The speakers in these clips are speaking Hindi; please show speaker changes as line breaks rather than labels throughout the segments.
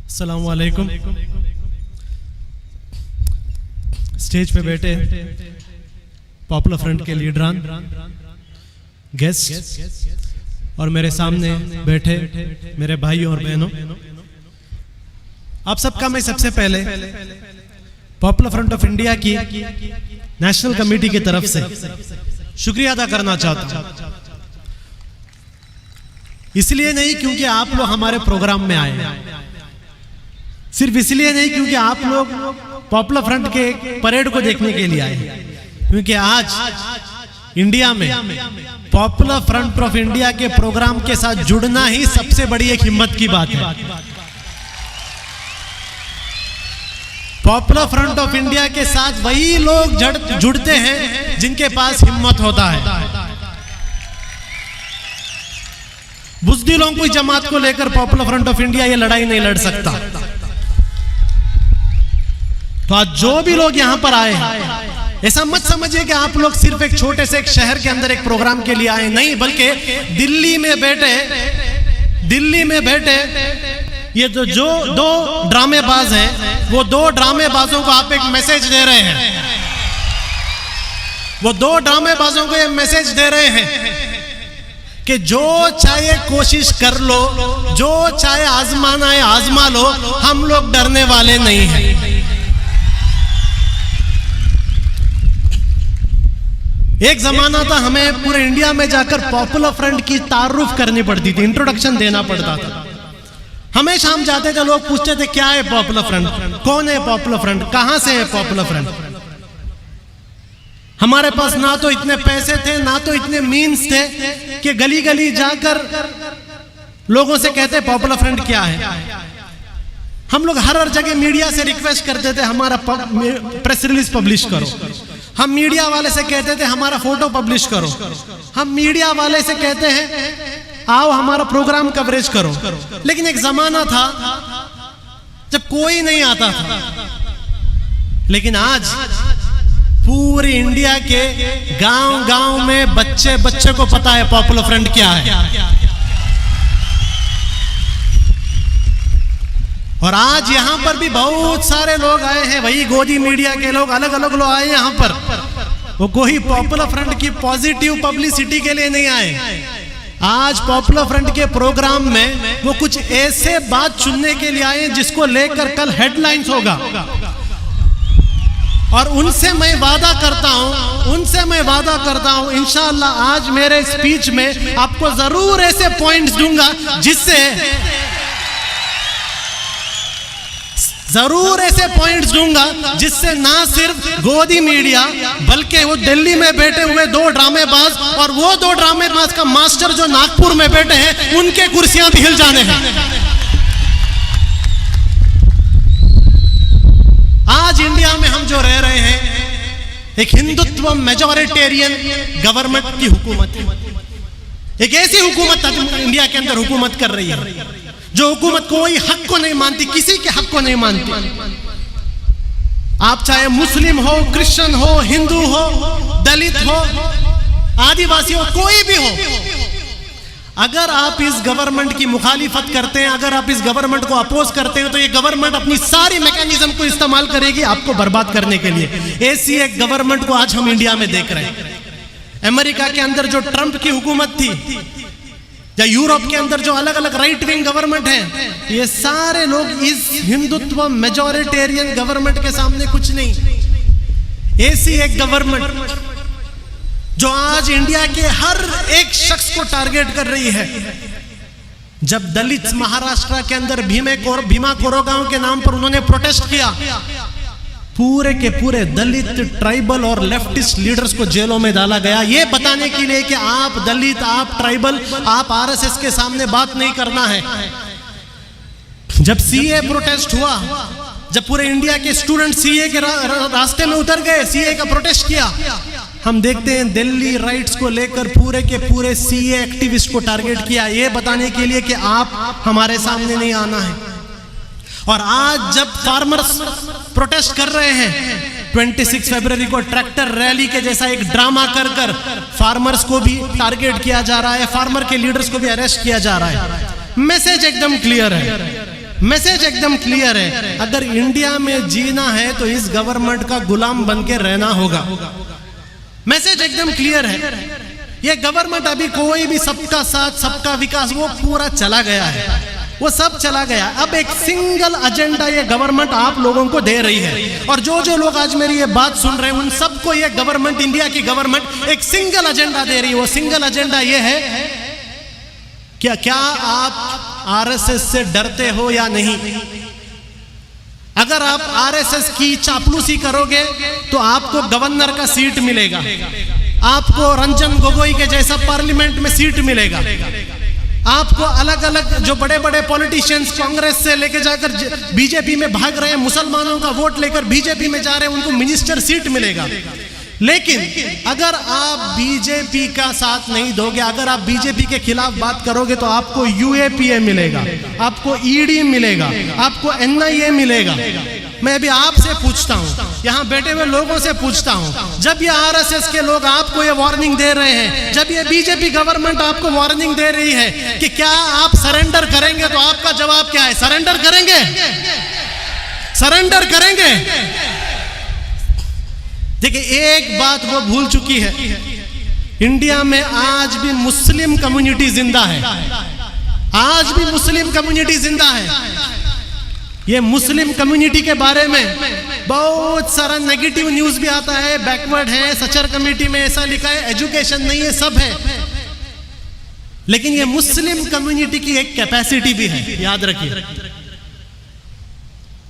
अस्सलाम वालेकुम। स्टेज पे बैठे पॉपुलर फ्रंट के लीडरान, गेस्ट और मेरे सामने बैठे मेरे भाई और बहनों, आप सबका मैं सबसे पहले पॉपुलर फ्रंट ऑफ इंडिया की नेशनल कमेटी की तरफ से शुक्रिया अदा करना चाहता हूं। इसलिए नहीं क्योंकि आप लोग हमारे प्रोग्राम में आए, सिर्फ इसलिए नहीं क्योंकि आप लोग पॉपुलर फ्रंट के परेड को देखने के लिए आए, क्योंकि आज इंडिया में पॉपुलर फ्रंट ऑफ इंडिया के प्रोग्राम के साथ जुड़ना ही सबसे बड़ी एक हिम्मत की बात है। पॉपुलर फ्रंट ऑफ इंडिया के साथ वही लोग जुड़ते हैं जिनके पास हिम्मत होता है। बुज़दिलों की जमात को लेकर पॉपुलर फ्रंट ऑफ इंडिया ये लड़ाई नहीं लड़ सकता। तो आज जो भी लोग यहां पर आए हैं, ऐसा मत समझिए कि आप लोग सिर्फ एक छोटे से एक शहर के अंदर एक प्रोग्राम के लिए आए, नहीं, बल्कि दिल्ली में बैठे ये जो दो ड्रामेबाज हैं, वो दो ड्रामेबाजों को आप एक मैसेज दे रहे हैं। वो दो ड्रामेबाजों को ये मैसेज दे रहे हैं कि जो चाहे कोशिश कर लो, जो चाहे आजमाना है आजमा लो, हम लोग डरने वाले नहीं हैं। एक जमाना था हमें पूरे इंडिया में जाकर पॉपुलर फ्रंट की तारुफ करनी पड़ती थी, इंट्रोडक्शन देना पड़ता था। हमेशा हम जाते थे, लोग पूछते थे क्या है पॉपुलर फ्रंट, कौन है पॉपुलर फ्रंट, कहां से है पॉपुलर फ्रंट। हमारे पास ना तो इतने पैसे थे, ना तो इतने मीन्स थे कि गली गली जाकर लोगों से कहते पॉपुलर फ्रंट क्या है। हम लोग हर जगह मीडिया से रिक्वेस्ट करते थे हमारा प्रेस रिलीज पब्लिश करो। हम मीडिया वाले से कहते थे हमारा फोटो पब्लिश करो। हम मीडिया वाले से कहते हैं आओ हमारा प्रोग्राम कवरेज करो। लेकिन एक जमाना था जब कोई नहीं आता था, लेकिन आज पूरी इंडिया के गांव-गांव में बच्चे को पता है पॉपुलर फ्रंट क्या है। और आज यहां पर भी बहुत सारे लोग आए हैं, वही गोदी मीडिया के लोग, अलग अलग लोग आए यहां पर। वो कोई पॉपुलर फ्रंट की पॉजिटिव पब्लिसिटी के लिए नहीं आए। आज पॉपुलर फ्रंट के प्रोग्राम में वो कुछ ऐसे बात चुनने के लिए आए जिसको लेकर कल हेडलाइंस होगा। और उनसे मैं वादा करता हूं इंशाअल्लाह आज मेरे स्पीच में आपको जरूर ऐसे पॉइंट्स दूंगा जिससे ना सिर्फ गोदी मीडिया बल्कि वो दिल्ली में बैठे हुए दो ड्रामेबाज और वो दो ड्रामेबाज का मास्टर जो नागपुर में बैठे हैं, उनके कुर्सियां भी हिल जाने हैं। आज इंडिया में हम जो रह रहे हैं एक हिंदुत्व मेजॉरिटेरियन गवर्नमेंट की हुकूमत है। एक ऐसी हुकूमत इंडिया के अंदर हुकूमत कर रही है जो हुकूमत कोई हक को नहीं मानती, किसी के हक को नहीं मानती। आप चाहे मुस्लिम हो, क्रिश्चियन हो, हिंदू हो, दलित हो, आदिवासी हो, कोई भी हो, अगर आप इस गवर्नमेंट की मुखालिफत करते हैं, अगर आप इस गवर्नमेंट को अपोज करते हैं, तो ये गवर्नमेंट अपनी सारी मैकेनिज्म को इस्तेमाल करेगी आपको बर्बाद करने के लिए। ऐसी एक गवर्नमेंट को आज हम इंडिया में देख रहे हैं। अमेरिका के अंदर जो ट्रंप की हुकूमत थी, या यूरोप के अंदर जो अलग अलग राइट विंग गवर्नमेंट है, ये सारे लोग इस हिंदुत्व मेजॉरिटेरियन गवर्नमेंट के सामने कुछ नहीं। ऐसी एक गवर्नमेंट जो आज इंडिया के हर एक शख्स को टारगेट कर रही है। जब दलित महाराष्ट्र के अंदर भीमा कोरेगांव के नाम पर उन्होंने प्रोटेस्ट किया, पूरे के पूरे दलित, ट्राइबल और लेफ्टिस्ट लीडर्स को जेलों में डाला गया, ये बताने के लिए कि आप दलित, आप ट्राइबल, आप आरएसएस के सामने बात नहीं करना है। जब सीए प्रोटेस्ट हुआ, जब पूरे इंडिया के स्टूडेंट सीए के रास्ते में उतर गए, सीए का प्रोटेस्ट किया, हम देखते हैं दिल्ली राइट्स को लेकर पूरे के पूरे सीए एक्टिविस्ट को टारगेट किया, ये बताने के लिए कि आप हमारे सामने नहीं आना है। और आज जब फार्मर्स प्रोटेस्ट कर रहे हैं, 26 फरवरी को ट्रैक्टर रैली के जैसा एक ड्रामा कर फार्मर्स को भी टारगेट किया जा रहा है, फार्मर के लीडर्स को भी अरेस्ट किया जा रहा है। मैसेज एकदम क्लियर है, मैसेज एकदम क्लियर है, अगर इंडिया में जीना है तो इस गवर्नमेंट का गुलाम बन के रहना होगा। मैसेज एकदम क्लियर है। ये गवर्नमेंट अभी कोई भी सबका साथ सबका विकास वो पूरा चला गया है, वो सब चला गया। अब एक सिंगल एजेंडा ये गवर्नमेंट आप लोगों को दे रही है, और जो जो लोग आज मेरी ये बात सुन रहे हैं उन सबको ये गवर्नमेंट, इंडिया की गवर्नमेंट एक सिंगल एजेंडा दे रही है। वो सिंगल एजेंडा ये है, क्या आप आरएसएस से डरते हो या नहीं? अगर आप आरएसएस की चापलूसी करोगे तो आपको गवर्नर का सीट मिलेगा, आपको रंजन गोगोई के जैसा पार्लियामेंट में सीट मिलेगा, आपको अलग अलग जो बड़े बड़े पॉलिटिशियंस कांग्रेस से लेके जाकर बीजेपी में भाग रहे हैं, मुसलमानों का वोट लेकर बीजेपी में जा रहे हैं, उनको मिनिस्टर सीट मिलेगा। लेकिन अगर आप बीजेपी का साथ नहीं दोगे, अगर आप बीजेपी के खिलाफ बात करोगे तो आपको यूएपीए मिलेगा, आपको ईडी मिलेगा, आपको एनआईए मिलेगा। मैं अभी आपसे पूछता हूं, यहां बैठे हुए लोगों से पूछता हूं, जब ये आरएसएस के लोग आपको ये वार्निंग दे रहे हैं, जब ये बीजेपी गवर्नमेंट आपको वार्निंग दे रही है कि क्या आप सरेंडर करेंगे, तो आपका जवाब क्या है? सरेंडर करेंगे? सरेंडर करेंगे? देखिए, एक बात वो भूल चुकी है, इंडिया में आज भी मुस्लिम कम्युनिटी जिंदा है, आज भी मुस्लिम कम्युनिटी जिंदा है। ये मुस्लिम कम्युनिटी के बारे में बहुत सारा नेगेटिव न्यूज भी आता है, बैकवर्ड है, सचर कमेटी में ऐसा लिखा है, एजुकेशन नहीं है, सब है। लेकिन ये मुस्लिम कम्युनिटी की एक कैपेसिटी भी है, याद रखिए।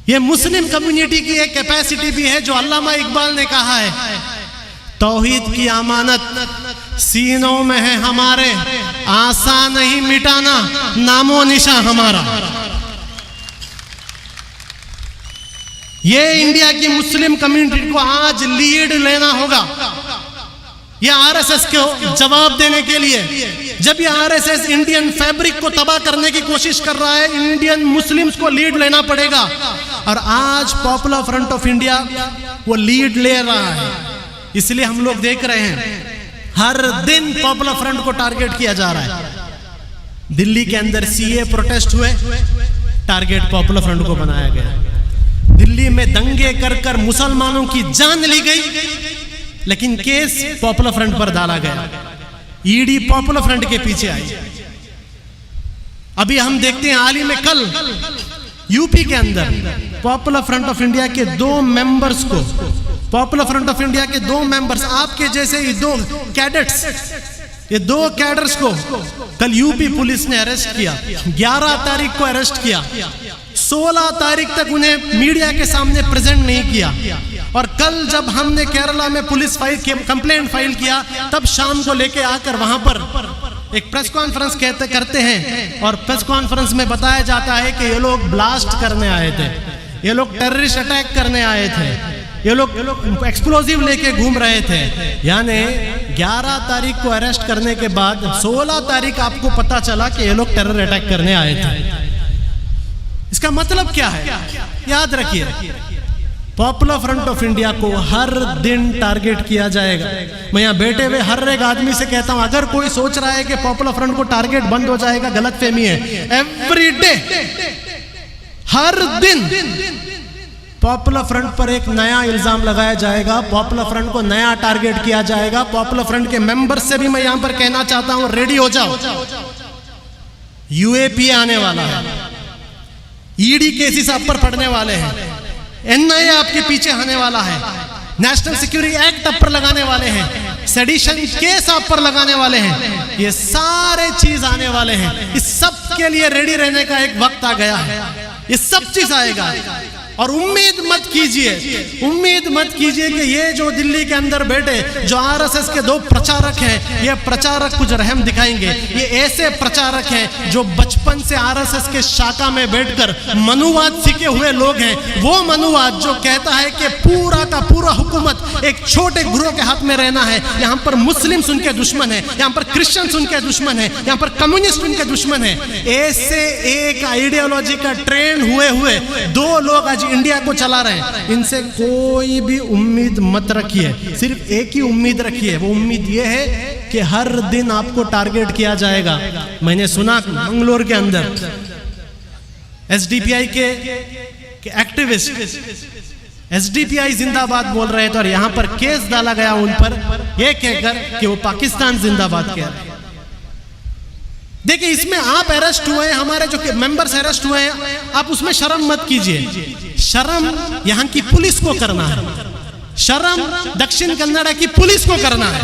ये मुस्लिम कम्युनिटी की एक कैपेसिटी भी है, जो अल्लामा इकबाल ने कहा है, तौहीद की अमानत सीनों में है हमारे, आसान नहीं मिटाना नामो निशा हमारा। ये इंडिया की मुस्लिम कम्युनिटी को आज लीड लेना होगा, ये आरएसएस को जवाब देने के लिए। जब ये आरएसएस इंडियन फैब्रिक को तबाह करने की कोशिश कर रहा है, इंडियन मुस्लिम्स को लीड लेना पड़ेगा। और आज पॉपुलर फ्रंट ऑफ इंडिया वो लीड ले रहा है, इसलिए हम लोग देख रहे हैं हर दिन पॉपुलर फ्रंट को टारगेट किया जा रहा है। दिल्ली के अंदर सीए प्रोटेस्ट हुए, टारगेट पॉपुलर फ्रंट को बनाया गया। दिल्ली में दंगे कर कर मुसलमानों की जान ली गई, लेकिन केस पॉपुलर फ्रंट पर डाला गया, ईडी पॉपुलर फ्रंट के पीछे आई। अभी हम देखते हैं हाल ही में कल यूपी के अंदर पॉपुलर फ्रंट ऑफ इंडिया के दो मेंबर्स को, पॉपुलर फ्रंट ऑफ इंडिया के दो मेंबर्स, आपके जैसे ये दो कैडेट्स, ये दो कैडर्स को कल यूपी पुलिस ने अरेस्ट किया। 11 तारीख को अरेस्ट किया, 16 तारीख तक उन्हें मीडिया के सामने प्रेजेंट नहीं किया। और कल जब हमने केरला में पुलिस कंप्लेंट फाइल किया, तब शाम को लेके आकर वहां पर एक प्रेस कॉन्फ्रेंस करते हैं, और प्रेस कॉन्फ्रेंस में बताया जाता है कि ये लोग ब्लास्ट करने आए थे, ये लोग टेररिस्ट अटैक करने आए थे, ये लोग एक्सप्लोजिव लेके घूम रहे थे। यानी 11 तारीख को अरेस्ट करने के बाद 16 तारीख आपको पता चला कि ये लोग टेरर अटैक करने आए थे। इसका मतलब क्या है? याद रखिए, पॉपुलर फ्रंट ऑफ इंडिया को हर दिन टारगेट किया जाएगा। मैं यहाँ बैठे हुए हर एक आदमी से कहता हूं, अगर कोई सोच रहा है कि पॉपुलर फ्रंट को टारगेट बंद हो जाएगा, गलतफहमी है। एवरी डे, हर दिन पॉपुलर फ्रंट पर एक नया इल्जाम लगाया जाएगा, पॉपुलर फ्रंट को नया टारगेट किया जाएगा। पॉपुलर फ्रंट के मेंबर्स से भी मैं यहां पर कहना चाहता हूं, रेडी हो जाओ, यूएपीए आने वाला है, ईडी केसेस आप पर पड़ने वाले हैं, एनआईए आपके पीछे आने वाला है, नेशनल सिक्योरिटी एक्ट आप पर लगाने वाले हैं, सेडिशन केस आप पर लगाने वाले हैं, ये सारे चीज आने वाले हैं। इस सब के लिए रेडी रहने का एक वक्त आ गया है, ये सब चीज आएगा। और उम्मीद मत कीजिए, उम्मीद मत कीजिए कि ये जो दिल्ली के अंदर बैठे जो आरएसएस के दो प्रचारक हैं, ये प्रचारक कुछ रहम दिखाएंगे। ये ऐसे प्रचारक हैं जो बचपन से आरएसएस के शाखा में बैठकर मनुवाद सीखे हुए लोग हैं। वो मनुवाद जो कहता है कि पूरा का पूरा हुकूमत एक छोटे ग्रोह के हाथ में रहना है। यहाँ पर मुस्लिम्स उनके दुश्मन है, यहाँ पर क्रिश्चियंस उनके दुश्मन है, यहाँ पर कम्युनिस्ट उनके दुश्मन है। ऐसे एक आइडियोलॉजी का ट्रेंड हुए दो लोग आज इंडिया को चला रहे हैं। इनसे कोई भी उम्मीद मत रखिए, सिर्फ एक ही उम्मीद रखिए, वो उम्मीद ये है कि हर दिन आपको टारगेट किया जाएगा। मैंने सुना मंगलोर के अंदर एसडीपीआई के एक्टिविस्ट एसडीपीआई जिंदाबाद बोल रहे थे और यहां पर केस डाला गया उन पर यह कहकर कि वो पाकिस्तान जिंदाबाद कह रहे हैं। देखिए, इसमें आप अरेस्ट हुए हैं, हमारे जो मेंबर्स अरेस्ट हुए हैं, आप उसमें शर्म मत कीजिए। शर्म यहां की पुलिस को करना है, शर्म दक्षिण कन्नड़ा की पुलिस को करना है।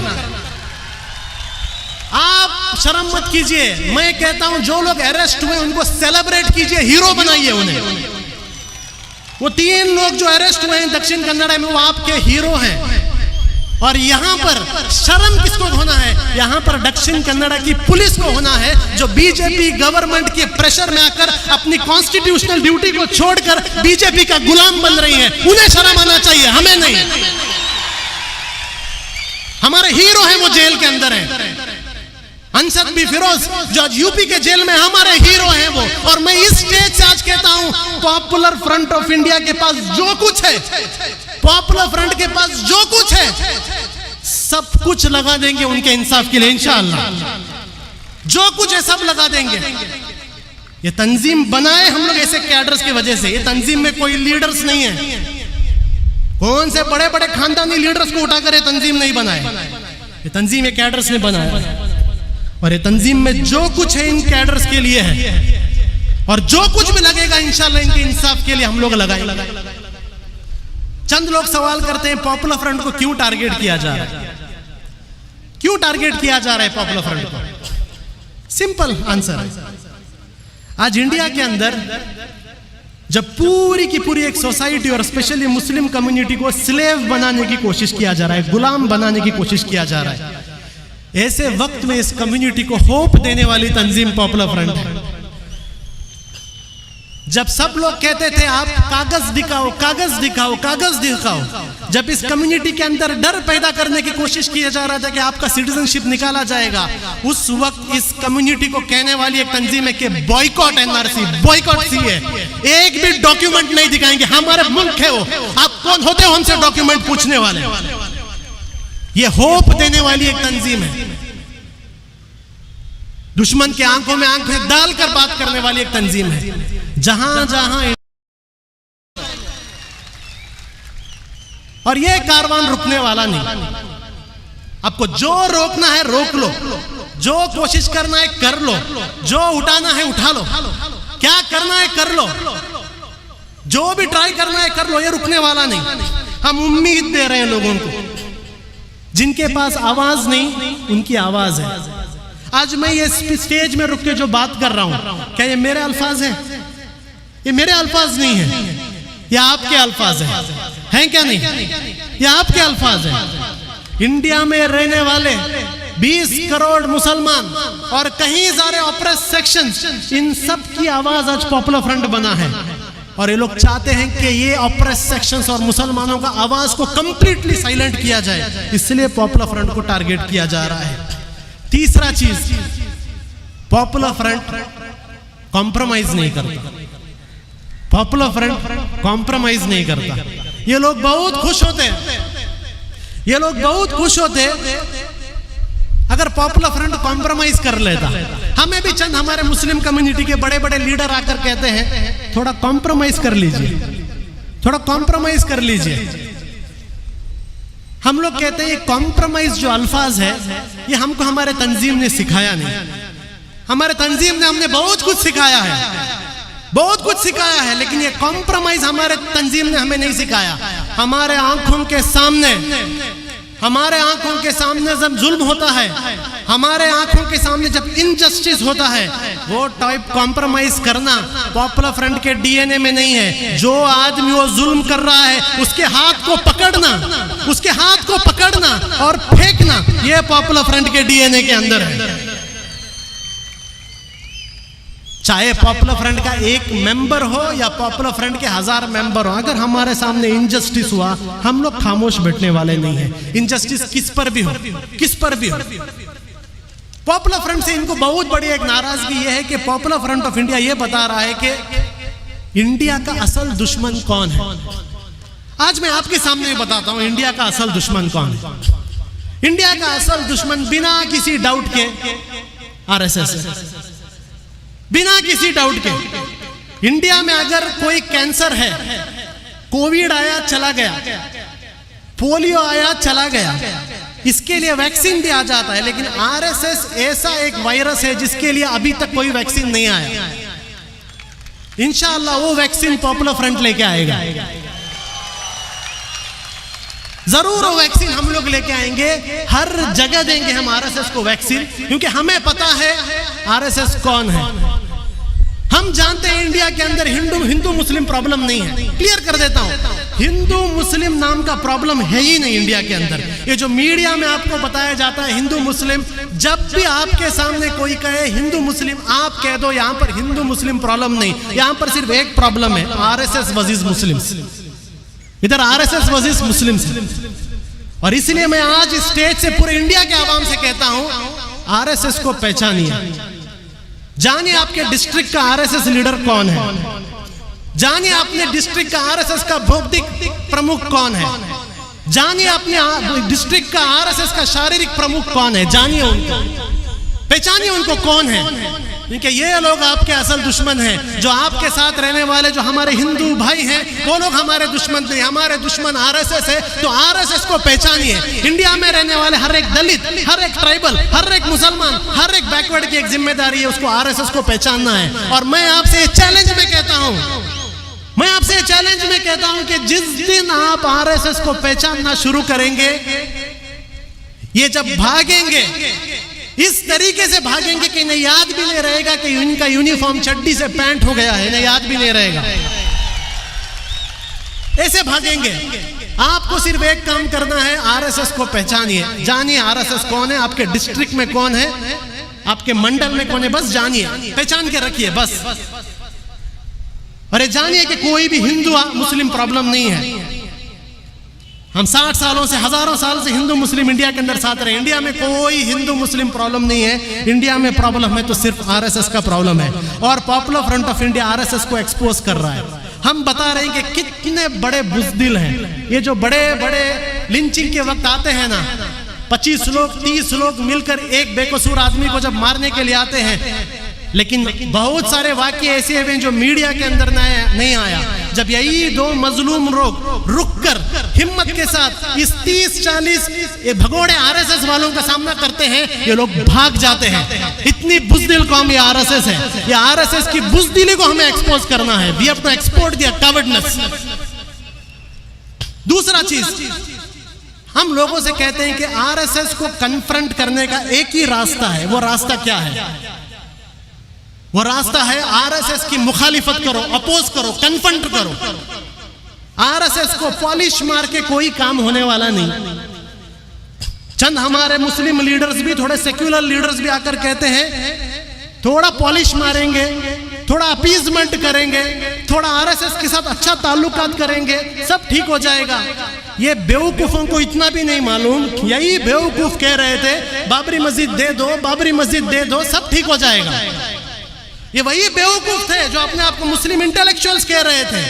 आप शर्म मत कीजिए। मैं कहता हूं जो लोग अरेस्ट हुए उनको सेलिब्रेट कीजिए, हीरो बनाइए उन्हें। वो 3 लोग जो अरेस्ट हुए हैं दक्षिण कन्नड़ा में, वो आपके हीरो हैं। और यहां पर शर्म किसको होना है? यहां पर दक्षिण कन्नड़ा की पुलिस को होना है, जो बीजेपी गवर्नमेंट के प्रेशर में आकर अपनी कॉन्स्टिट्यूशनल ड्यूटी को छोड़कर बीजेपी का गुलाम बन रही है। उन्हें शर्म आना चाहिए, हमें नहीं। हमारे हीरो हैं, वो जेल के अंदर हैं। अंसद बी फिरोज जो आज यूपी के जेल में, हमारे हीरो हैं वो। और मैं इस स्टेज से आज कहता हूं, पॉपुलर फ्रंट ऑफ इंडिया के पास जो कुछ है, पॉपुलर फ्रंट के पास जो कुछ है, सब कुछ लगा देंगे उनके इंसाफ के लिए इंशाअल्लाह। जो कुछ है सब लगा देंगे। ये तंजीम बनाए हम लोग ऐसे कैडर्स की वजह से। ये तंजीम में कोई लीडर्स नहीं है। कौन से बड़े बड़े खानदानी लीडर्स को उठाकर ये तंजीम नहीं बनाए। ये तंजीम ये कैडर्स ने बनाया। और ये तंजीम में जो कुछ है इन कैडर्स के लिए है। और जो कुछ भी लगेगा इंशाअल्लाह इनके इंसाफ के लिए हम लोग लगाएंगे। चंद लोग सवाल करते हैं पॉपुलर फ्रंट को क्यों टारगेट किया जा रहा है? क्यों टारगेट किया जा रहा है पॉपुलर फ्रंट को? सिंपल आंसर है, आज इंडिया के अंदर जब पूरी की पूरी एक सोसाइटी और स्पेशली मुस्लिम कम्युनिटी को स्लेव बनाने की कोशिश किया जा रहा है, गुलाम बनाने की कोशिश किया जा रहा है, ऐसे वक्त में इस कम्युनिटी को होप देने वाली तंजीम पॉपुलर फ्रंट है। जब सब लोग कहते थे आप कागज दिखाओ, कागज दिखाओ, कागज दिखाओ, जब इस कम्युनिटी के अंदर डर पैदा करने की कोशिश किया जा रहा था कि आपका सिटीजनशिप निकाला जाएगा, उस वक्त इस कम्युनिटी को कहने वाली एक तंजीम है कि बॉयकॉट एनआरसी, बॉयकॉट सीए। एक भी डॉक्यूमेंट नहीं दिखाएंगे, हमारे मुल्क है वो, आप कौन होते हो हमसे डॉक्यूमेंट पूछने वाले? ये होप देने वाली एक तंजीम है, दुश्मन के आंखों में आंखें डालकर बात करने वाली एक तंजीम है। जहां जहां और ये कारवान रुकने वाला नहीं। आपको जो रोकना है रोक लो, जो कोशिश करना है कर लो, जो उठाना है उठा लो, क्या करना है कर लो, जो भी ट्राई करना है कर लो, ये रुकने वाला नहीं। हम उम्मीद दे रहे हैं लोगों को, जिनके पास आवाज नहीं उनकी आवाज है। आज मैं ये स्टेज में रुक के जो बात कर रहा हूं, क्या ये मेरे अल्फाज हैं? ये मेरे अल्फाज नहीं है, ये आपके अल्फाज हैं क्या नहीं? ये आपके अल्फाज हैं। इंडिया में रहने वाले 20 करोड़ मुसलमान और कहीं सारे ऑप्रेस सेक्शंस, इन सब की आवाज आज पॉपुलर फ्रंट बना है। और ये लोग चाहते हैं कि ये ऑप्रेस सेक्शंस और मुसलमानों का आवाज को कंप्लीटली साइलेंट किया जाए, इसलिए पॉपुलर फ्रंट को टारगेट किया जा रहा है। तीसरा चीज, पॉपुलर फ्रंट कॉम्प्रोमाइज नहीं करता। पॉपुलर फ्रंट कॉम्प्रोमाइज नहीं करता। ये लोग बहुत खुश होते, ये लोग बहुत खुश होते अगर पॉपुलर फ्रंट कॉम्प्रोमाइज कर लेता। हमें भी चंद हमारे मुस्लिम कम्युनिटी के बड़े बड़े लीडर आकर कहते हैं थोड़ा कॉम्प्रोमाइज कर लीजिए, थोड़ा कॉम्प्रोमाइज कर लीजिए। हम लोग कहते हैं ये कॉम्प्रोमाइज जो अल्फाज है ये हमको हमारे तंजीम ने सिखाया नहीं। हमारे तंजीम ने हमने बहुत कुछ सिखाया है, बहुत कुछ सिखाया है, लेकिन ये कॉम्प्रोमाइज हमारे तंजीम ने हमें नहीं सिखाया। हमारे आंखों के सामने, हमारे आंखों के सामने जब जुल्म होता है, हमारे आंखों के सामने जब इनजस्टिस होता है, वो टाइप कॉम्प्रोमाइज करना पॉपुलर फ्रंट के डीएनए में नहीं है। जो आदमी वो जुल्म कर रहा है उसके हाथ को पकड़ना, उसके हाथ को पकड़ना और फेंकना, ये पॉपुलर फ्रंट के डीएनए के अंदर है। चाहे पॉपुलर फ्रंट का एक मेंबर हो या पॉपुलर फ्रंट के 1000 मेंबर हो, अगर हमारे सामने इनजस्टिस हुआ हम लोग खामोश बैठने वाले नहीं हैं। इनजस्टिस किस पर भी हो, किस पर भी हो। पॉपुलर फ्रंट से इनको बहुत बड़ी एक नाराजगी यह है कि पॉपुलर फ्रंट ऑफ इंडिया यह बता रहा है कि इंडिया का असल दुश्मन कौन है। आज मैं आपके सामने बताता हूं इंडिया का असल दुश्मन कौन है। इंडिया का असल दुश्मन बिना किसी डाउट के आरएसएस है, बिना किसी डाउट के। इंडिया में अगर कोई कैंसर है, कोविड आया चला गया, पोलियो आया चला गया, इसके लिए वैक्सीन भी आ जाता है, लेकिन आरएसएस ऐसा एक वायरस है जिसके लिए अभी तक कोई वैक्सीन नहीं आया। इंशाअल्लाह वो वैक्सीन पॉपुलर फ्रंट लेके आएगा, जरूर वो वैक्सीन हम लोग लेके आएंगे, हर जगह देंगे हम आरएसएस को वैक्सीन, क्योंकि हमें पता है आरएसएस कौन है। हम जानते हैं इंडिया के अंदर हिंदू मुस्लिम प्रॉब्लम नहीं है। क्लियर कर देता हूं, हिंदू मुस्लिम नाम का प्रॉब्लम है ही नहीं इंडिया के अंदर। ये जो मीडिया में आपको बताया जाता है हिंदू मुस्लिम, जब भी आपके सामने कोई कहे हिंदू मुस्लिम, आप कह दो यहां पर हिंदू मुस्लिम प्रॉब्लम नहीं, यहां पर सिर्फ एक प्रॉब्लम है, आरएसएस वर्सेस मुस्लिम। इधर आरएसएस वर्सेस मुस्लिम। और इसलिए मैं आज स्टेज से पूरे इंडिया के आवाम से कहता हूं, आरएसएस को पहचानिए, जानिए आपके डिस्ट्रिक्ट का आरएसएस लीडर कौन है, जानिए अपने डिस्ट्रिक्ट का आरएसएस का भौतिक प्रमुख कौन है, जानिए अपने डिस्ट्रिक्ट का आरएसएस का शारीरिक प्रमुख कौन है, जानिए उनको, पहचानिए उनको कौन है, क्योंकि ये लोग आपके असल दुश्मन हैं। जो आपके साथ रहने वाले जो हमारे हिंदू भाई हैं, वो लोग हमारे दुश्मन नहीं, हमारे दुश्मन आरएसएस है। तो आरएसएस को पहचानिए। इंडिया में रहने वाले हर एक दलित, हर एक ट्राइबल, हर एक मुसलमान, हर एक बैकवर्ड की एक जिम्मेदारी है, उसको आरएसएस को पहचानना है। और मैं आपसे चैलेंज में कहता हूं, मैं आपसे चैलेंज में कहता हूं कि जिस दिन आप आरएसएस को पहचानना शुरू करेंगे, ये जब भागेंगे इस तरीके से भागेंगे कि इन्हें याद भी नहीं रहेगा कि इनका यूनिफॉर्म चड्डी से पैंट हो गया है, इन्हें याद भी नहीं रहेगा। ऐसे भागेंगे। आपको सिर्फ एक काम करना है, आरएसएस को पहचानिए, जानिए आरएसएस कौन है, आपके डिस्ट्रिक्ट में कौन है, आपके मंडल में कौन है, बस जानिए, पहचान के रखिए बस। अरे जानिए कि कोई भी हिंदू मुस्लिम प्रॉब्लम नहीं है। हम 60 सालों से, हजारों साल से हिंदू मुस्लिम इंडिया के अंदर साथ रहे। इंडिया में कोई हिंदू मुस्लिम प्रॉब्लम नहीं है। इंडिया में प्रॉब्लम है तो सिर्फ आरएसएस का प्रॉब्लम है। और popular front of India RSS को एक्सपोज कर रहा है। हम बता रहे हैं कि कितने बड़े बुज़दिल हैं। ये जो बड़े बड़े लिंचिंग के वक्त आते हैं ना, 25 लोग 30 लोग मिलकर एक बेकसूर आदमी को जब मारने के लिए आते हैं, लेकिन बहुत सारे वाकये ऐसे हैं जो मीडिया के अंदर नहीं आया। जब यही दो मजलूम लोग रुककर हिम्मत के साथ इस 30-40 भगोड़े आरएसएस वालों का सामना करते हैं, ये लोग भाग जाते हैं। इतनी बुज़दिल कौम ये आरएसएस है। ये आरएसएस की बुज़दिली को हमें एक्सपोज करना है। We have to export their coveredness. दूसरा चीज, हम लोगों से कहते हैं कि आरएसएस को कन्फ्रंट करने का एक ही रास्ता है। वो रास्ता क्या है? वो रास्ता है आरएसएस की मुखालिफत करो, अपोज करो, कन्फ्रंट करो। आरएसएस को पॉलिश मार के कोई काम होने वाला नहीं। चंद हमारे मुस्लिम लीडर्स भी, थोड़े सेक्युलर लीडर्स भी आकर कहते हैं थोड़ा पॉलिश मारेंगे, थोड़ा अपीजमेंट करेंगे, थोड़ा आरएसएस के साथ अच्छा ताल्लुकात करेंगे, सब ठीक हो जाएगा। ये बेवकूफों को इतना भी नहीं मालूम, यही बेवकूफ कह रहे थे बाबरी मस्जिद दे दो, बाबरी मस्जिद दे दो, सब ठीक हो जाएगा। ये वही बेवकूफ थे जो अपने आप को मुस्लिम इंटेलेक्चुअल्स कह रहे थे।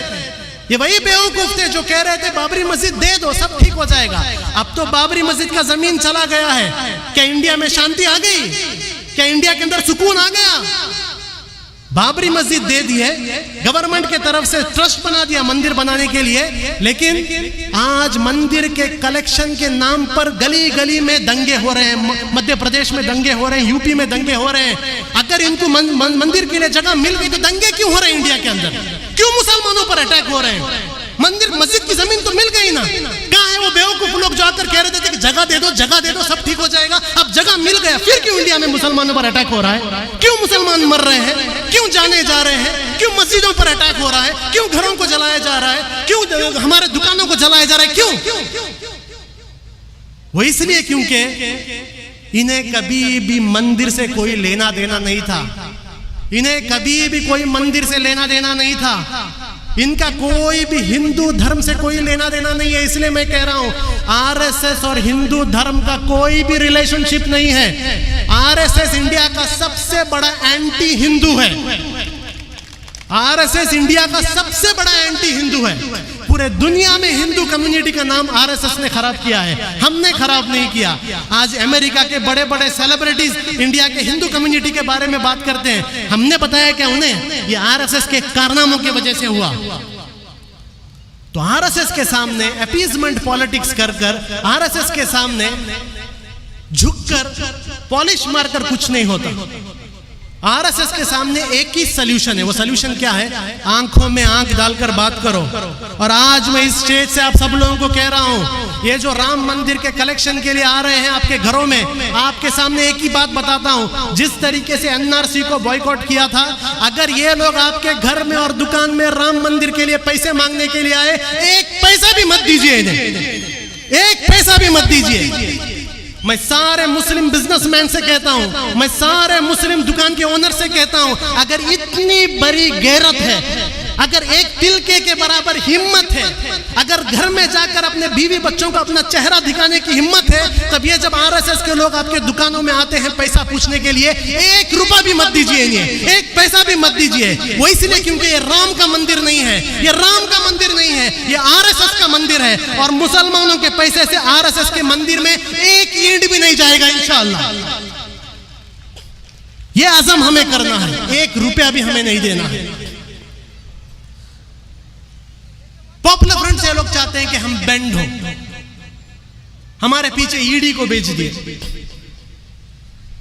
ये वही बेवकूफ थे जो कह रहे थे बाबरी मस्जिद दे दो, सब ठीक हो जाएगा। अब तो बाबरी मस्जिद का जमीन चला गया है। क्या इंडिया में शांति आ गई? क्या इंडिया के अंदर सुकून आ गया? बाबरी मस्जिद दे दी है, गवर्नमेंट के तरफ से ट्रस्ट बना दिया मंदिर बनाने के लिए, लेकिन आज मंदिर के कलेक्शन के नाम पर गली गली में दंगे हो रहे हैं। मध्य प्रदेश में दंगे हो रहे हैं, यूपी में दंगे हो रहे हैं। अगर इनको मंदिर के लिए जगह मिल गई तो दंगे क्यों हो रहे हैं इंडिया के अंदर? क्यों मुसलमानों पर अटैक हो रहे हैं? मंदिर मस्जिद की जमीन तो मिल गई ना। कहाँ है वो बेवकूफ लोग जो आकर कह रहे थे कि जगह दे दो, जगह दे दो, सब ठीक हो जाएगा? अब जगह मिल गया, फिर क्यों इंडिया में मुसलमानों पर अटैक हो रहा है? क्यों मुसलमान मर रहे हैं? क्यों जाने जा रहे हैं? क्यों मस्जिदों पर अटैक हो रहा है? क्यों घरों को जलाया जा रहा है? क्यों हमारे दुकानों को जलाया जा रहा है? क्यों? वो इसलिए क्योंकि इन्हें कभी भी मंदिर से कोई लेना देना नहीं था। इन्हें कभी भी कोई मंदिर से लेना देना नहीं था। इनका कोई भी हिंदू धर्म से कोई लेना देना नहीं है। इसलिए मैं कह रहा हूं, आरएसएस और हिंदू धर्म का कोई भी रिलेशनशिप नहीं है। आरएसएस इंडिया का सबसे बड़ा एंटी हिंदू है। आरएसएस इंडिया का सबसे बड़ा एंटी हिंदू है। पूरे दुनिया में हिंदू कम्युनिटी का नाम आरएसएस ने खराब किया है, हमने खराब नहीं किया। आज अमेरिका के बड़े बड़े सेलिब्रिटीज इंडिया के हिंदू कम्युनिटी के बारे में बात करते हैं, हमने बताया क्या उन्हें? ये आरएसएस के कारनामों की वजह से हुआ। तो आरएसएस के सामने अपीजमेंट पॉलिटिक्स कर आरएसएस के सामने झुककर पॉलिश मारकर कुछ नहीं होता। आरएसएस के सामने एक ही सॉल्यूशन है, वो सॉल्यूशन क्या है? आंखों में आंख डालकर बात करो। और आज मैं इस स्टेज से आप सब लोगों को कह रहा हूं, ये जो राम मंदिर के कलेक्शन के लिए आ रहे हैं आपके घरों में, आपके सामने एक ही बात बताता हूं, जिस तरीके से एनआरसी को बॉयकॉट किया था, अगर ये लोग आपके घर में और दुकान में राम मंदिर के लिए पैसे मांगने के लिए आए, एक पैसा भी मत दीजिए इन्हें, एक पैसा भी मत दीजिए। मैं सारे मुस्लिम बिजनेसमैन से कहता हूं, मैं सारे मुस्लिम दुकान के ओनर से कहता हूं, अगर इतनी बड़ी गैरत है, अगर एक तिलके के बराबर हिम्मत है, अगर घर में जाकर अपने बीवी बच्चों को अपना चेहरा दिखाने की हिम्मत है, तब ये जब आरएसएस के लोग आपके दुकानों में आते हैं पैसा पूछने के लिए, एक रुपया भी मत दीजिए इन्हें, एक पैसा भी मत दीजिए। वो इसलिए क्योंकि ये राम का मंदिर नहीं है, ये राम का मंदिर नहीं है, ये आरएसएस का मंदिर है। और मुसलमानों के पैसे से आरएसएस के मंदिर में एक ईंट भी नहीं जाएगा इंशाअल्लाह। ये आज़म हमें करना है, एक रुपया भी हमें नहीं देना है। पॉपुलर फ्रंट से लोग चाहते हैं कि हम बेंड हो, हमारे पीछे ईडी को बेच दिए।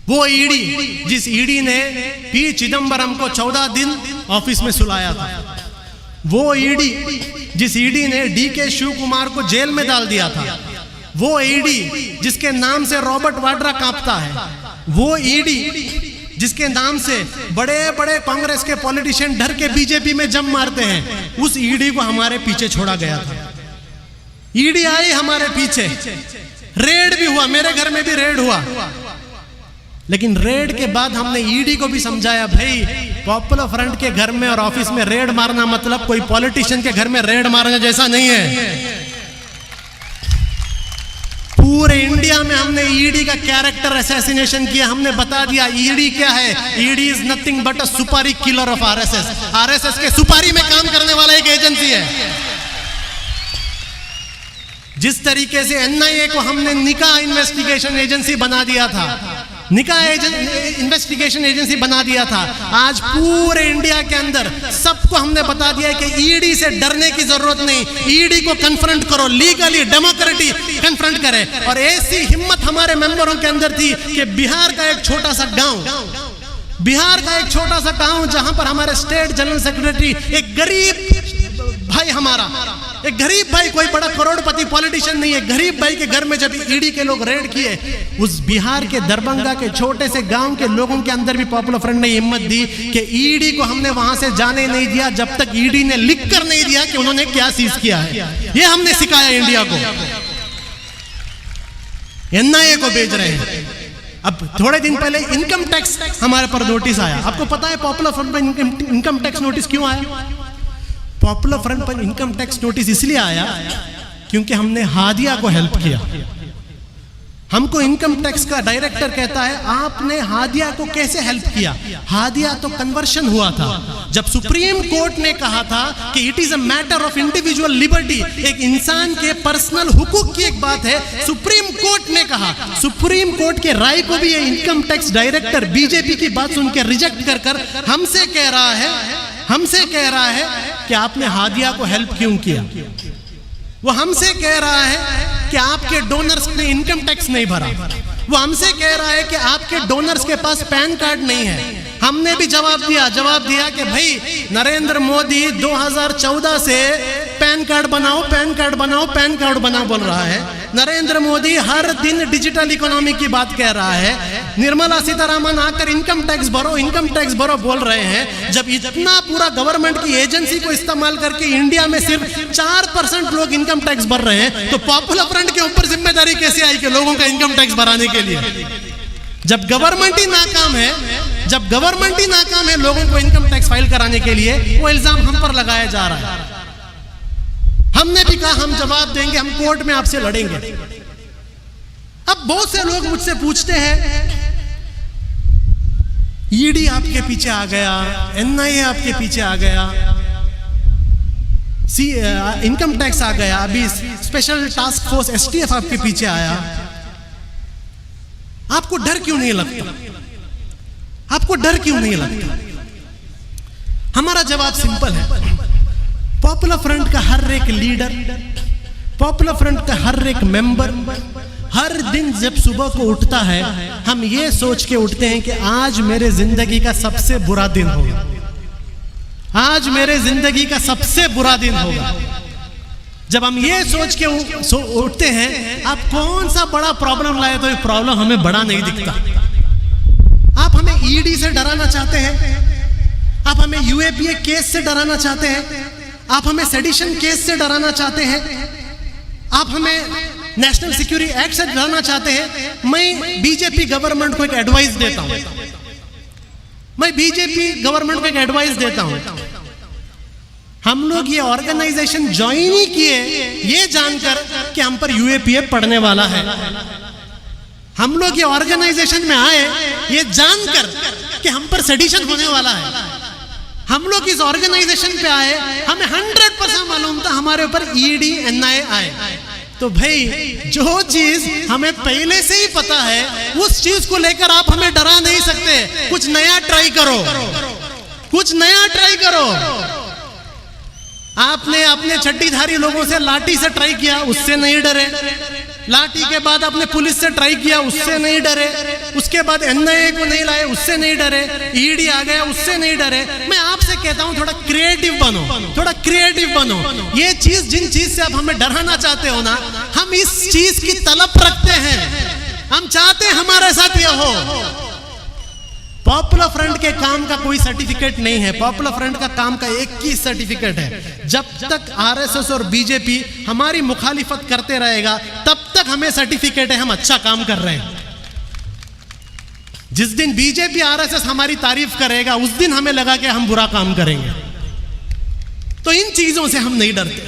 वो ईडी जिस ईडी ने पी चिदंबरम को 14 दिन ऑफिस में सुलाया था, वो ईडी जिस ईडी ने डीके शिव कुमार को जेल में डाल दिया था, वो ईडी जिसके नाम से रॉबर्ट वाड्रा कांपता है, वो ईडी जिसके नाम से बड़े बड़े कांग्रेस के पॉलिटिशियन डर के बीजेपी में जम मारते हैं, उस ईडी को हमारे पीछे छोड़ा गया था। ईडी आई हमारे पीछे, रेड भी हुआ, मेरे घर में भी रेड हुआ, लेकिन रेड के बाद हमने ईडी को भी समझाया, भाई पॉपुलर फ्रंट के घर में और ऑफिस में रेड मारना मतलब कोई पॉलिटिशियन के घर में रेड मारने जैसा नहीं है। पूरे इंडिया में हमने ईडी का कैरेक्टर असैसिनेशन किया, हमने बता दिया ईडी क्या है। ईडी इज नथिंग बट अ सुपारी किलर ऑफ आरएसएस। आरएसएस के सुपारी में काम करने वाला एक एजेंसी है। जिस तरीके से एनआईए को हमने निकाह इन्वेस्टिगेशन एजेंसी बना दिया था, निकाह इन्वेस्टिगेशन एजेंसी बना दिया था, आज पूरे इंडिया के अंदर सबको हमने बता दिया कि ईडी से डरने की जरूरत नहीं, ईडी को कन्फ्रंट करो, लीगली डेमोक्रेटिक कन्फ्रंट करें। और ऐसी हिम्मत हमारे मेंबरों के अंदर थी कि बिहार का एक छोटा सा गांव जहां पर हमारे स्टेट जनरल सेक्रेटरी, एक गरीब भाई, हमारा एक गरीब भाई, कोई बड़ा करोड़पति पॉलिटिशियन नहीं है, गरीब भाई के घर में जब ईडी के लोग रेड किए, उस बिहार के दरभंगा के छोटे से गांव के लोगों के अंदर भी पॉपुलर फ्रंट ने हिम्मत दी कि ईडी को हमने वहां से जाने नहीं दिया जब तक ईडी ने लिख कर नहीं दिया कि उन्होंने क्या सीज किया है। ये हमने सिखाया इंडिया को। एनआईए को भेज रहे हैं। अब थोड़े दिन पहले इनकम टैक्स हमारे पर नोटिस आया। आपको पता है पॉपुलर फ्रंट पर इनकम टैक्स नोटिस क्यों आया? पॉपुलर फ्रंट पर इनकम टैक्स नोटिस इसलिए आया क्योंकि हमने हादिया को हेल्प किया। हमको इनकम टैक्स का डायरेक्टर कहता है, आपने हादिया को कैसे हेल्प किया? हादिया तो कन्वर्शन हुआ था। जब सुप्रीम कोर्ट ने कहा था कि it is a matter of individual liberty, एक इंसान के पर्सनल हुकूक की एक बात है, सुप्रीम कोर्ट ने कहा, सुप्रीम कोर्ट के राय को भी ये इनकम टैक्स डायरेक्टर बीजेपी की बात सुन के रिजेक्ट कर हमसे कह रहा है कि आपने हादिया को हेल्प क्यों किया। वो हमसे कह रहा है कि आपके डोनर्स ने इनकम टैक्स नहीं भरा। वो हमसे कह रहा है कि आपके डोनर्स के पास पैन कार्ड नहीं है। हमने भी जवाब दिया कि भाई नरेंद्र मोदी 2014 से पैन कार्ड बनाओ बोल रहा है। नरेंद्र मोदी हर दिन डिजिटल इकोनॉमी की बात कह रहा है। निर्मला सीतारामन आकर इनकम टैक्स भरो बोल रहे हैं। जब इतना पूरा गवर्नमेंट की एजेंसी को इस्तेमाल करके इंडिया में सिर्फ 4% लोग इनकम टैक्स भर रहे हैं, तो पॉपुलर फ्रंट के ऊपर जिम्मेदारी कैसे आई कि लोगों का इनकम टैक्स भराने के लिए? जब गवर्नमेंट ही नाकाम है लोगों को इनकम टैक्स फाइल कराने के लिए, वो इल्जाम हम पर लगाया जा रहा है। हमने भी कहा हम जवाब देंगे, हम कोर्ट में आपसे लड़ेंगे। अब बहुत से लोग मुझसे पूछते हैं, ईडी आपके पीछे आ गया, एनआईए आपके पीछे आ गया, इनकम टैक्स आ गया, अभी स्पेशल टास्क फोर्स STF आपके पीछे आया, आपको डर क्यों नहीं लगता? आपको डर क्यों नहीं लगता? हमारा जवाब सिंपल है। पॉपुलर फ्रंट का हर एक लीडर, पॉपुलर फ्रंट का हर एक मेंबर हर दिन जब सुबह को उठता है, हम ये सोच के उठते हैं कि आज मेरे जिंदगी का सबसे बुरा दिन होगा, आज मेरे जिंदगी का सबसे बुरा दिन होगा। जब हम ये सोच के उठते हैं, आप कौन सा बड़ा प्रॉब्लम लाए तो ये प्रॉब्लम हमें बड़ा नहीं दिखता। आप हमें ED से डराना चाहते हैं, आप हमें UAPA केस से डराना चाहते हैं, आप हमें सेडिशन केस से डराना चाहते हैं, आप हमें नेशनल सिक्योरिटी एक्ट से डराना चाहते हैं। मैं बीजेपी गवर्नमेंट को एक एडवाइस देता हूं, मैं बीजेपी गवर्नमेंट को एक एडवाइस देता हूं, हम लोग ये ऑर्गेनाइजेशन ज्वाइन ही किए ये जानकर कि हम पर UAPA पड़ने वाला है। हम लोग ये ऑर्गेनाइजेशन में आए ये जानकर कि हम पर सेडिशन होने वाला है। हम लोग इस ऑर्गेनाइजेशन पे आए, हमें 100% मालूम था हमारे ऊपर ED NIA आए। तो भाई जो चीज हमें पहले से ही पता है उस चीज को लेकर आप हमें डरा नहीं सकते। कुछ नया ट्राई करो, कुछ नया ट्राई करो। आपने अपने चड्डीधारी लोगों से लाठी से ट्राई किया, उससे नहीं डरे। लाठी के बाद आपने पुलिस से ट्राई किया, उससे नहीं डरे। उसके बाद NIA को नहीं लाए, उससे नहीं डरे। ED आ गया, उससे नहीं डरे। मैं आपसे कहता हूं थोड़ा क्रिएटिव बनो, थोड़ा क्रिएटिव बनो। ये चीज जिन चीज से आप हमें डराना चाहते हो ना, हम इस चीज की तलब रखते हैं, हम चाहते हैं हमारे साथ ये हो। पॉपुलर फ्रंट के काम का कोई सर्टिफिकेट नहीं है। पॉपुलर फ्रंट का काम का एक ही सर्टिफिकेट है, जब तक RSS और BJP हमारी मुखालिफत करते रहेगा तब तक हमें सर्टिफिकेट है हम अच्छा काम कर रहे हैं। जिस दिन BJP RSS हमारी तारीफ करेगा उस दिन हमें लगा कि हम बुरा काम करेंगे। तो इन चीजों से हम नहीं डरते।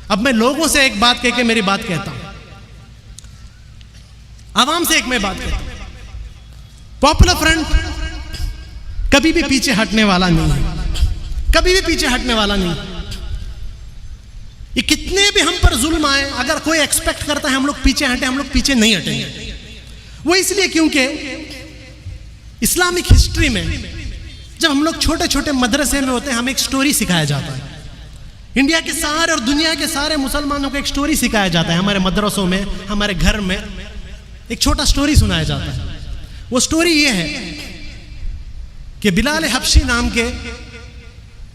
अब मैं लोगों से एक बात कह के मेरी बात कहता हूं, आवाम से एक मैं बात कहता हूं, पॉपुलर फ्रंट कभी भी पीछे हटने वाला नहीं है, कभी भी पीछे हटने वाला नहीं। ये कितने भी हम पर जुल्म आए, अगर कोई एक्सपेक्ट करता है हम लोग पीछे हटे, हम लोग पीछे नहीं हटेंगे। वो इसलिए क्योंकि इस्लामिक हिस्ट्री में जब हम लोग छोटे छोटे मदरसे में होते हैं, हमें एक स्टोरी सिखाया जाता है। इंडिया के सारे और दुनिया के सारे मुसलमानों को एक स्टोरी सिखाया जाता है। हमारे मदरसों में, हमारे घर में एक छोटा स्टोरी सुनाया जाता है। वो स्टोरी ये है कि बिलाल हबशी नाम के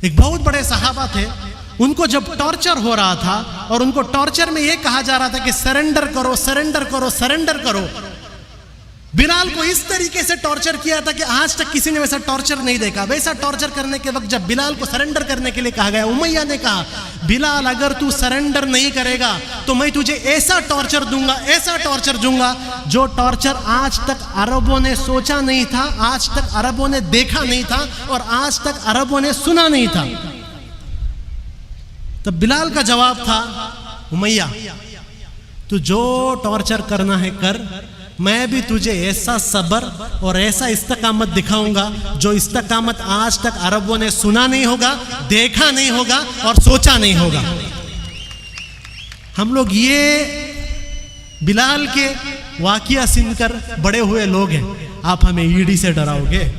एक बहुत बड़े सहाबा थे। उनको जब टॉर्चर हो रहा था और उनको टॉर्चर में ये कहा जा रहा था कि सरेंडर करो, सरेंडर करो, सरेंडर करो, बिलाल को इस तरीके से टॉर्चर किया था कि आज तक किसी ने वैसा टॉर्चर नहीं देखा। वैसा टॉर्चर करने के वक्त जब बिलाल को सरेंडर करने के लिए कहा गया, उमैया ने कहा, बिलाल अगर तू सरेंडर नहीं करेगा तो मैं तुझे ऐसा टॉर्चर दूंगा, ऐसा टॉर्चर दूंगा जो टॉर्चर आज तक अरबों ने सोचा नहीं था, आज तक अरबों ने देखा नहीं था और आज तक अरबों ने सुना नहीं था। तब बिलाल का जवाब था, उमैया तू जो टॉर्चर करना है कर, मैं भी तुझे ऐसा सबर और ऐसा इस्तकामत दिखाऊंगा जो इस्तकामत आज तक अरबों ने सुना नहीं होगा, देखा नहीं होगा और सोचा नहीं होगा। हम लोग ये बिलाल के वाकिया सुनकर बड़े हुए लोग हैं। आप हमें ED से डराओगे,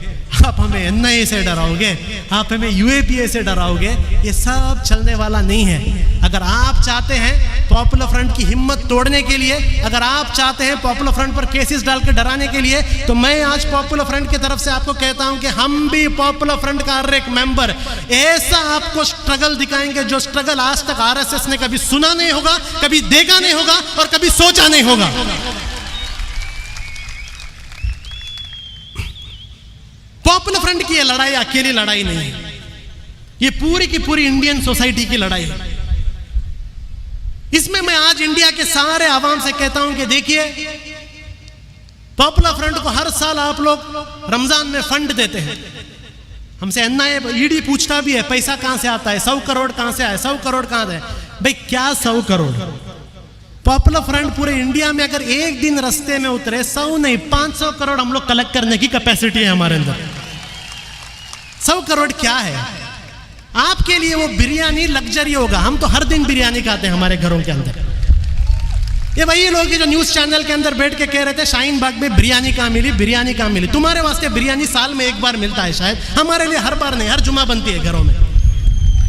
आप हमें NIA से डराओगे, आप हमें UAPA से डराओगे, ये सब चलने वाला नहीं है। अगर आप चाहते हैं पॉपुलर फ्रंट की हिम्मत तोड़ने के लिए, अगर आप चाहते हैं पॉपुलर फ्रंट पर केसेस डाल के डराने के लिए, तो मैं आज पॉपुलर फ्रंट की तरफ से आपको कहता हूं कि हम भी पॉपुलर फ्रंट का हर एक मेंबर ऐसा आपको स्ट्रगल दिखाएंगे जो स्ट्रगल आज तक RSS ने कभी सुना नहीं होगा, कभी देखा नहीं होगा और कभी सोचा नहीं होगा। पॉपुलर फ्रंट की ये लड़ाई अकेली लड़ाई नहीं है, ये पूरी की पूरी इंडियन सोसाइटी की लड़ाई है। इसमें मैं आज इंडिया के सारे आवाम से कहता हूं कि देखिए, पॉपुलर फ्रंट को हर साल आप लोग रमजान में फंड देते हैं। हमसे NIA ED पूछता भी है पैसा कहां से आता है, 100 करोड़ कहां से आया, 100 करोड़ कहां से? भाई क्या 100 करोड़? पॉपुलर फ्रंट पूरे इंडिया में अगर एक दिन रास्ते में उतरे, 100 नहीं 500 करोड़ हम लोग कलेक्ट करने की कैपेसिटी है हमारे अंदर। 100 करोड़ क्या है? आपके लिए वो बिरयानी लग्जरी होगा। हम तो हर दिन बिरयानी खाते हैं हमारे घरों के अंदर। ये वही लोग जो न्यूज चैनल के अंदर बैठ के कह रहे थे शाहीन बाग में बिरयानी कहाँ मिली, बिरयानी कहाँ मिली। तुम्हारे वास्ते बिरयानी साल में एक बार मिलता है शायद, हमारे लिए हर बार नहीं, हर जुमा बनती है घरों में।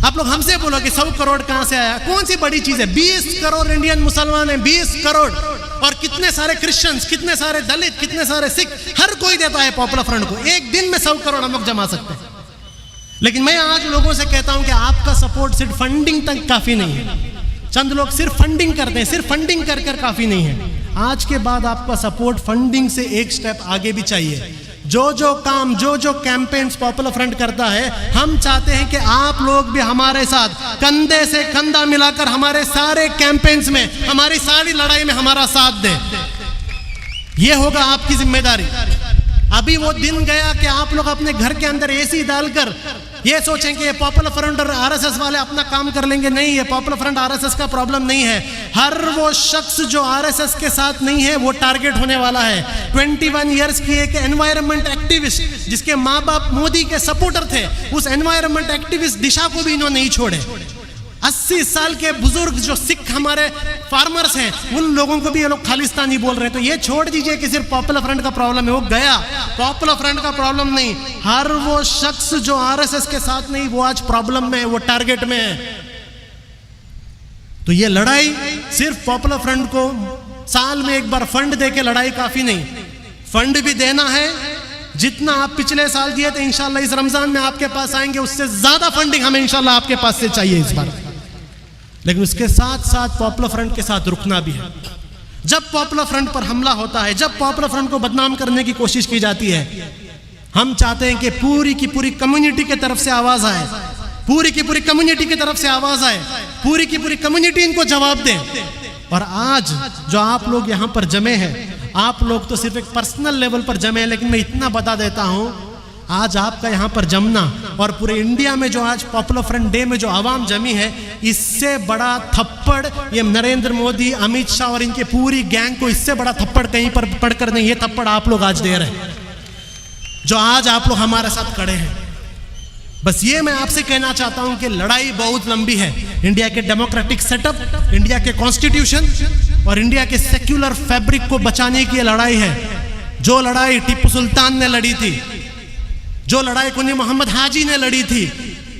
आप लोग हमसे बोलो कि 100 करोड़ कहाँ से आया, कौन सी बड़ी चीज है? 20 करोड़ इंडियन मुसलमान हैं, 20 करोड़, और कितने सारे क्रिश्चियंस, कितने सारे दलित, कितने सारे सिख, हर कोई देता है पॉपुलर फ्रंट को। एक दिन में 100 करोड़ हम लोग जमा सकते हैं। लेकिन मैं आज लोगों से कहता हूं कि आपका सपोर्ट सिर्फ फंडिंग तक काफी नहीं है। चंद लोग सिर्फ फंडिंग करते हैं, सिर्फ फंडिंग कर कर काफी नहीं है। आज के बाद आपका सपोर्ट फंडिंग से एक स्टेप आगे भी चाहिए। जो जो काम, जो जो कैंपेन्स पॉपुलर फ्रंट करता है, हम चाहते हैं कि आप लोग भी हमारे साथ कंधे से कंधा मिलाकर हमारे सारे कैंपेन्स में, हमारी सारी लड़ाई में हमारा साथ दें। यह होगा आपकी जिम्मेदारी। अभी वो दिन गया कि आप लोग अपने घर के अंदर एसी डालकर ये सोचें कि ये पॉपुलर फ्रंट और आरएसएस वाले अपना काम कर लेंगे। नहीं, ये पॉपुलर फ्रंट आरएसएस का प्रॉब्लम नहीं है। हर वो शख्स जो आरएसएस के साथ नहीं है वो टारगेट होने वाला है। 21 इयर्स की एक एनवायरनमेंट एक्टिविस्ट जिसके माँ बाप मोदी के सपोर्टर थे, उस एनवायरनमेंट एक्टिविस्ट दिशा को भी इन्होंने नहीं छोड़े। 80 साल के बुजुर्ग जो सिख हमारे फार्मर्स हैं, उन लोगों को भी ये लोग खालिस्तानी बोल रहे हैं। तो ये छोड़ दीजिए कि सिर्फ पॉपुलर फ्रंट का प्रॉब्लम है, वो गया। पॉपुलर फ्रंट का प्रॉब्लम नहीं, हर वो शख्स जो आरएसएस के साथ नहीं वो आज प्रॉब्लम में है, वो टारगेट में है। तो ये लड़ाई सिर्फ पॉपुलर फ्रंट को साल में एक बार फंड देके लड़ाई काफी नहीं, फंड भी देना है। जितना आप पिछले साल दिए थे, इंशाल्लाह इस रमजान में आपके पास आएंगे, उससे ज्यादा फंडिंग हमें इंशाल्लाह आपके पास से चाहिए इस बार। लेकिन उसके साथ साथ पॉपुलर फ्रंट के साथ रुकना भी है। जब पॉपुलर फ्रंट पर हमला होता है, जब पॉपुलर फ्रंट को बदनाम करने की कोशिश की जाती है, हम चाहते हैं कि पूरी की पूरी कम्युनिटी की तरफ से आवाज आए, पूरी की पूरी कम्युनिटी की तरफ से आवाज आए, पूरी की पूरी कम्युनिटी इनको जवाब दे। और आज जो आप लोग यहाँ पर जमे हैं, आप लोग तो सिर्फ एक पर्सनल लेवल पर जमे हैं, लेकिन मैं इतना बता देता हूँ, आज आपका यहाँ पर जमना और पूरे इंडिया में जो आज पॉपुलर फ्रंट डे में जो आवाम जमी है, इससे बड़ा थप्पड़ ये नरेंद्र मोदी, अमित शाह और इनके पूरी गैंग को इससे बड़ा थप्पड़ कहीं पर पड़कर नहीं, ये थप्पड़ आप लोग आज दे रहे हैं, जो आज आप लोग हमारे साथ खड़े हैं। बस ये मैं आपसे कहना चाहता हूं कि लड़ाई बहुत लंबी है। इंडिया के डेमोक्रेटिक सेटअप, इंडिया के कॉन्स्टिट्यूशन और इंडिया के सेक्युलर फैब्रिक को बचाने की लड़ाई है। जो लड़ाई टीपू सुल्तान ने लड़ी थी, जो लड़ाई कुनी मोहम्मद हाजी ने लड़ी थी,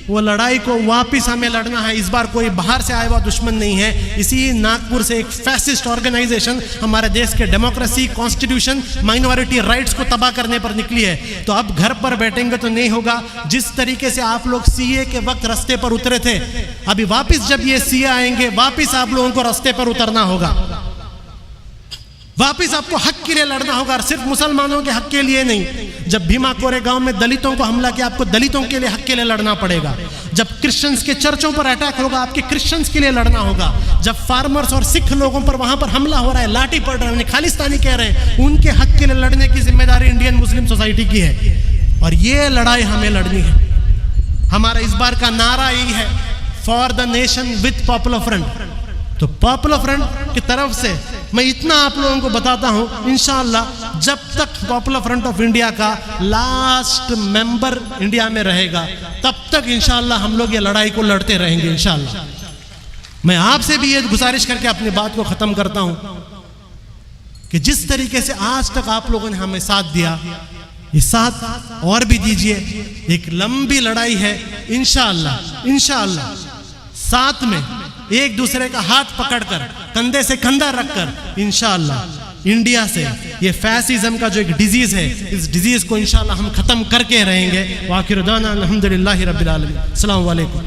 वो लड़ाई को वापस हमें लड़ना है। इस बार कोई बाहर से आया हुआ दुश्मन नहीं है। इसी नागपुर से एक फैसिस्ट ऑर्गेनाइजेशन हमारे देश के डेमोक्रेसी, कॉन्स्टिट्यूशन, माइनॉरिटी राइट्स को तबाह करने पर निकली है। तो अब घर पर बैठेंगे तो नहीं होगा। जिस तरीके से आप लोग सीए के वक्त रास्ते पर उतरे थे, अभी वापस जब ये सीए आएंगे, वापस आप लोगों को रास्ते पर उतरना होगा। वापिस आपको हक के लिए लड़ना होगा, और सिर्फ मुसलमानों के हक के लिए नहीं। जब भीमा कोरेगांव में दलितों को हमला किया, आपको दलितों के लिए हक के लिए लड़ना पड़ेगा। जब क्रिश्चियंस के चर्चों पर अटैक होगा, आपके क्रिश्चियंस के लिए लड़ना होगा। जब फार्मर्स और सिख लोगों पर वहां पर हमला हो रहा है, लाठी पड़ रहा है, उन्हें खालिस्तानी कह रहे हैं, उनके हक के लिए लड़ने की जिम्मेदारी इंडियन मुस्लिम सोसाइटी की है। और ये लड़ाई हमें लड़नी है। हमारा इस बार का नारा यही है, for the nation with popular front. तो पॉपुलर फ्रंट की तरफ से मैं इतना आप लोगों को बताता हूं, इंशाअल्लाह जब तक पॉपुलर फ्रंट ऑफ इंडिया का लास्ट मेंबर इंडिया में रहेगा, तब तक इंशाअल्लाह हम लोग ये लड़ाई को लड़ते रहेंगे इंशाअल्लाह। मैं आपसे भी ये गुजारिश करके अपनी बात को खत्म करता हूं कि जिस तरीके से आज तक आप लोगों ने हमें साथ दिया, ये साथ और भी दीजिए। एक लंबी लड़ाई है, इंशाअल्लाह इंशाअल्लाह साथ में एक दूसरे का हाथ पकड़कर, कंधे से कंधा रखकर इंशाअल्लाह इंडिया से ये फैसिज्म का जो एक डिजीज है, इस डिजीज को इंशाअल्लाह हम खत्म करके रहेंगे। वाखिर दाना अल्हम्दुलिल्लाहि रब्बिल आलमीन। अस्सलामु अलैकुम।